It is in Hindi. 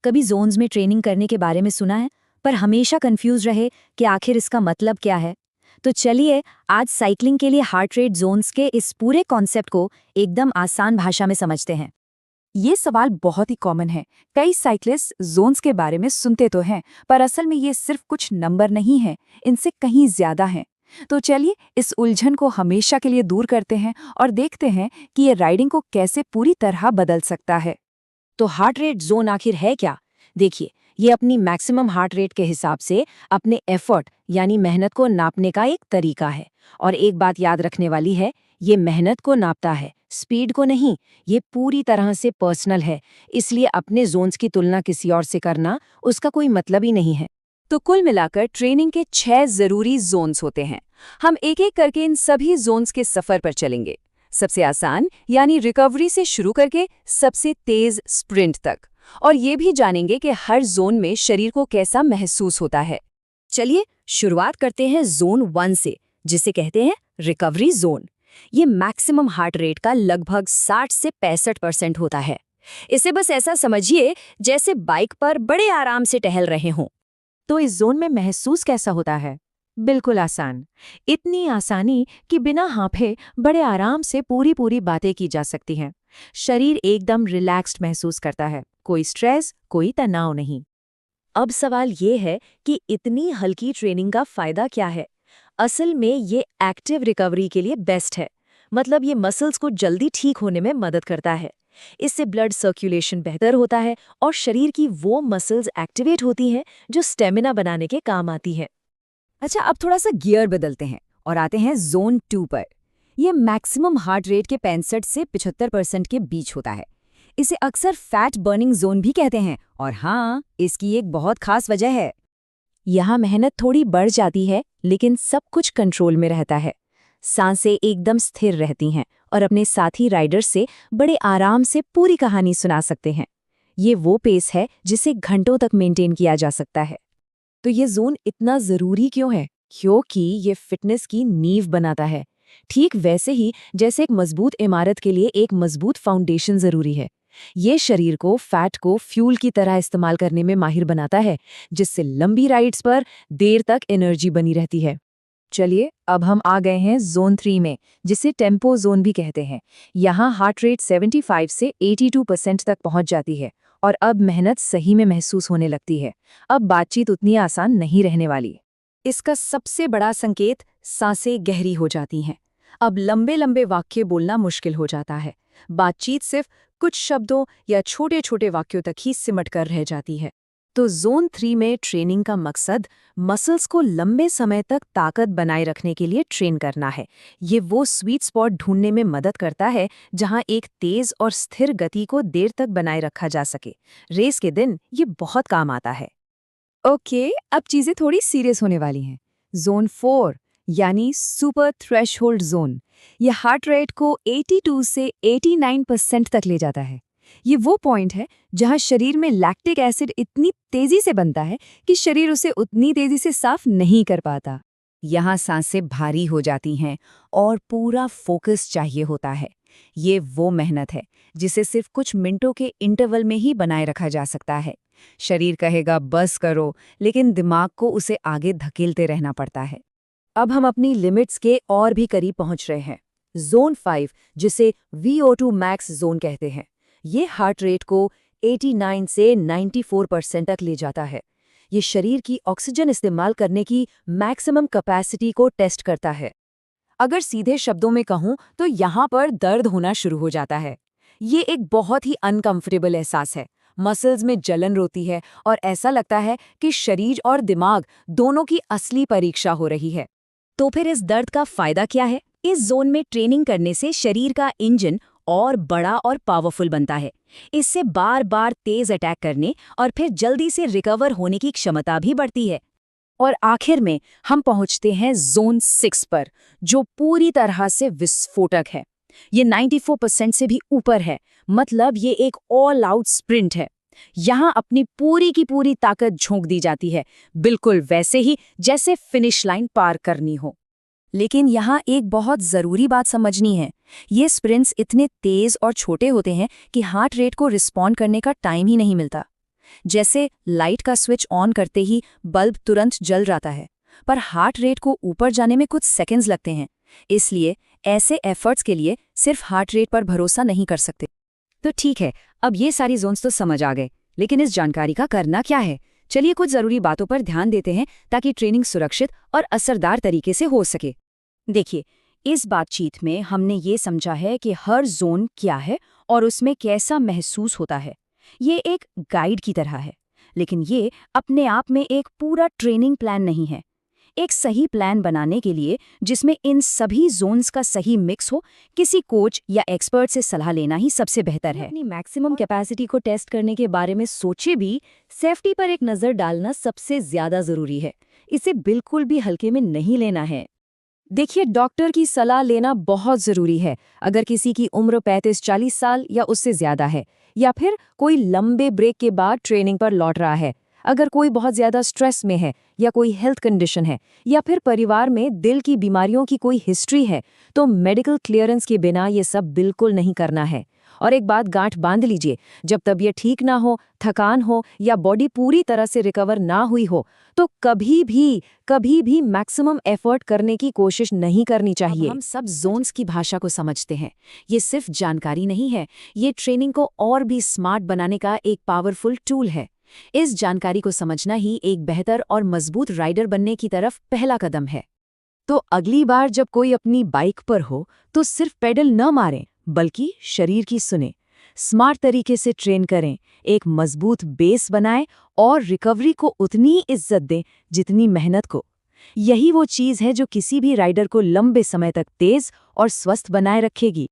कभी जोन्स में ट्रेनिंग करने के बारे में सुना है, पर हमेशा कंफ्यूज रहे कि आखिर इसका मतलब क्या है। तो चलिए आज साइकिलिंग के लिए हार्ट रेट जोन्स के इस पूरे कॉन्सेप्ट को एकदम आसान भाषा में समझते हैं। ये सवाल बहुत ही कॉमन है। कई साइक्लिस्ट जोन्स के बारे में सुनते तो हैं, पर असल में ये सिर्फ कुछ नंबर नहीं है, इनसे कहीं ज्यादा हैं। तो चलिए इस उलझन को हमेशा के लिए दूर करते हैं और देखते हैं कि ये राइडिंग को कैसे पूरी तरह बदल सकता है। तो हार्ट रेट जोन आखिर है क्या? देखिए, ये अपनी मैक्सिमम हार्ट रेट के हिसाब से अपने एफर्ट यानी मेहनत को नापने का एक तरीका है। और एक बात याद रखने वाली है, ये मेहनत को नापता है, स्पीड को नहीं। ये पूरी तरह से पर्सनल है, इसलिए अपने जोन्स की तुलना किसी और से करना उसका कोई मतलब ही नहीं है। तो कुल मिलाकर ट्रेनिंग के 6 जरूरी जोन्स होते हैं। हम एक एक करके इन सभी जोन्स के सफर पर चलेंगे। सबसे आसान यानी रिकवरी से शुरू करके सबसे तेज स्प्रिंट तक। और ये भी जानेंगे कि हर जोन में शरीर को कैसा महसूस होता है। चलिए शुरुआत करते हैं जोन 1 से, जिसे कहते हैं रिकवरी जोन। ये मैक्सिमम हार्ट रेट का लगभग 60 से 65% होता है। इसे बस ऐसा समझिए जैसे बाइक पर बड़े आराम से टहल रहे हों। तो इस जोन में महसूस कैसा होता है? बिल्कुल आसान। इतनी आसानी कि बिना हाँफे बड़े आराम से पूरी बातें की जा सकती हैं। शरीर एकदम रिलैक्स्ड महसूस करता है, कोई स्ट्रेस, कोई तनाव नहीं। अब सवाल ये है कि इतनी हल्की ट्रेनिंग का फायदा क्या है? असल में ये एक्टिव रिकवरी के लिए बेस्ट है। मतलब ये मसल्स को जल्दी ठीक होने में मदद करता है। इससे ब्लड सर्कुलेशन बेहतर होता है और शरीर की वो मसल्स एक्टिवेट होती हैं जो स्टेमिना बनाने के काम आती है। अच्छा, अब थोड़ा सा गियर बदलते हैं और आते हैं जोन 2 पर। यह मैक्सिमम हार्ट रेट के 65 से 75% के बीच होता है। इसे अक्सर फैट बर्निंग जोन भी कहते हैं। और हाँ, इसकी एक बहुत खास वजह है। यहाँ मेहनत थोड़ी बढ़ जाती है, लेकिन सब कुछ कंट्रोल में रहता है। सांसें एकदम स्थिर रहती हैं और अपने साथी राइडर्स से बड़े आराम से पूरी कहानी सुना सकते हैं। ये वो पेस है जिसे घंटों तक मेंटेन किया जा सकता है। तो ये जोन इतना जरूरी क्यों है? क्योंकि ये फिटनेस की नींव बनाता है। ठीक वैसे ही जैसे एक मजबूत इमारत के लिए एक मजबूत फाउंडेशन जरूरी है। ये शरीर को फैट को फ्यूल की तरह इस्तेमाल करने में माहिर बनाता है, जिससे लंबी राइड्स पर देर तक एनर्जी बनी रहती है। चलिए अब हम आ गए हैं जोन 3 में, जिसे टेम्पो जोन भी कहते हैं। यहाँ हार्ट रेट 75 से 82% तक पहुंच जाती है और अब मेहनत सही में महसूस होने लगती है। अब बातचीत उतनी आसान नहीं रहने वाली। इसका सबसे बड़ा संकेत, सांसें गहरी हो जाती हैं। अब लंबे लंबे वाक्य बोलना मुश्किल हो जाता है। बातचीत सिर्फ कुछ शब्दों या छोटे छोटे वाक्यों तक ही सिमट कर रह जाती है। तो जोन 3 में ट्रेनिंग का मकसद मसल्स को लंबे समय तक ताकत बनाए रखने के लिए ट्रेन करना है। ये वो स्वीट स्पॉट ढूंढने में मदद करता है जहां एक तेज और स्थिर गति को देर तक बनाए रखा जा सके। रेस के दिन ये बहुत काम आता है। ओके, अब चीजें थोड़ी सीरियस होने वाली हैं। जोन 4 यानी सुपर थ्रेशोल्ड जोन, ये हार्ट रेट को 82 से 89% तक ले जाता है। ये वो पॉइंट है जहां शरीर में लैक्टिक एसिड इतनी तेजी से बनता है कि शरीर उसे उतनी तेजी से साफ नहीं कर पाता। यहाँ सांसें भारी हो जाती हैं और पूरा फोकस चाहिए होता है। ये वो मेहनत है जिसे सिर्फ कुछ मिनटों के इंटरवल में ही बनाए रखा जा सकता है। शरीर कहेगा बस करो, लेकिन दिमाग को उसे आगे धकेलते रहना पड़ता है। अब हम अपनी लिमिट्स के और भी करीब पहुंच रहे हैं। जोन 5, जिसे VO2 मैक्स जोन कहते हैं, ये हार्ट रेट को 89 से 94% तक ले जाता है। ये शरीर की ऑक्सीजन इस्तेमाल करने की मैक्सिमम कैपेसिटी को टेस्ट करता है। अगर सीधे शब्दों में कहूं तो यहाँ पर दर्द होना शुरू हो जाता है। ये एक बहुत ही अनकंफर्टेबल एहसास है। मसल्स में जलन होती है और ऐसा लगता है कि शरीर और दिमाग दोनों की असली परीक्षा हो रही है। तो फिर इस दर्द का फायदा क्या है? इस जोन में ट्रेनिंग करने से शरीर का इंजन और बड़ा और पावरफुल बनता है। इससे बार बार तेज अटैक करने और फिर जल्दी से रिकवर होने की क्षमता भी बढ़ती है। और आखिर में हम पहुंचते हैं जोन 6 पर, जो पूरी तरह से विस्फोटक है। ये 94% से भी ऊपर है। मतलब ये एक ऑल आउट स्प्रिंट है। यहाँ अपनी पूरी की पूरी ताकत झोंक दी जाती है, बिल्कुल वैसे ही जैसे फिनिश लाइन पार करनी हो। लेकिन यहाँ एक बहुत ज़रूरी बात समझनी है। ये स्प्रिंट्स इतने तेज़ और छोटे होते हैं कि हार्ट रेट को रिस्पॉन्ड करने का टाइम ही नहीं मिलता। जैसे लाइट का स्विच ऑन करते ही बल्ब तुरंत जल जाता है, पर हार्ट रेट को ऊपर जाने में कुछ सेकंड्स लगते हैं। इसलिए ऐसे एफर्ट्स के लिए सिर्फ हार्ट रेट पर भरोसा नहीं कर सकते। तो ठीक है, अब ये सारी जोन्स तो समझ आ गए, लेकिन इस जानकारी का करना क्या है? चलिए कुछ जरूरी बातों पर ध्यान देते हैं ताकि ट्रेनिंग सुरक्षित और असरदार तरीके से हो सके। देखिए, इस बातचीत में हमने ये समझा है कि हर जोन क्या है और उसमें कैसा महसूस होता है। ये एक गाइड की तरह है, लेकिन ये अपने आप में एक पूरा ट्रेनिंग प्लान नहीं है। एक सही प्लान बनाने के लिए, जिसमें इन सभी जोन्स का सही मिक्स हो, किसी कोच या एक्सपर्ट से सलाह लेना ही सबसे बेहतर है। अपनी मैक्सिमम कैपेसिटी को टेस्ट करने के बारे में सोचे भी सेफ्टी पर एक नज़र डालना सबसे ज़्यादा ज़रूरी है। इसे बिल्कुल भी हल्के में नहीं लेना है। देखिए, डॉक्टर की सलाह लेना बहुत ज़रूरी है। अगर किसी की उम्र 35-40 साल या उससे ज़्यादा है, या फिर कोई लंबे ब्रेक के बाद ट्रेनिंग पर लौट रहा है, अगर कोई बहुत ज़्यादा स्ट्रेस में है या कोई हेल्थ कंडीशन है, या फिर परिवार में दिल की बीमारियों की कोई हिस्ट्री है, तो मेडिकल क्लियरेंस के बिना ये सब बिल्कुल नहीं करना है। और एक बात गांठ बांध लीजिए, जब तबीयत ठीक ना हो, थकान हो या बॉडी पूरी तरह से रिकवर ना हुई हो, तो कभी भी मैक्सिमम एफर्ट करने की कोशिश नहीं करनी चाहिए। हम सब जोन्स की भाषा को समझते हैं। ये सिर्फ जानकारी नहीं है, ये ट्रेनिंग को और भी स्मार्ट बनाने का एक पावरफुल टूल है। इस जानकारी को समझना ही एक बेहतर और मजबूत राइडर बनने की तरफ पहला कदम है। तो अगली बार जब कोई अपनी बाइक पर हो, तो सिर्फ पेडल न मारें, बल्कि शरीर की सुने, स्मार्ट तरीके से ट्रेन करें, एक मजबूत बेस बनाएं और रिकवरी को उतनी इज्जत दें जितनी मेहनत को। यही वो चीज़ है जो किसी भी राइडर को लंबे समय तक तेज और स्वस्थ बनाए रखेगी।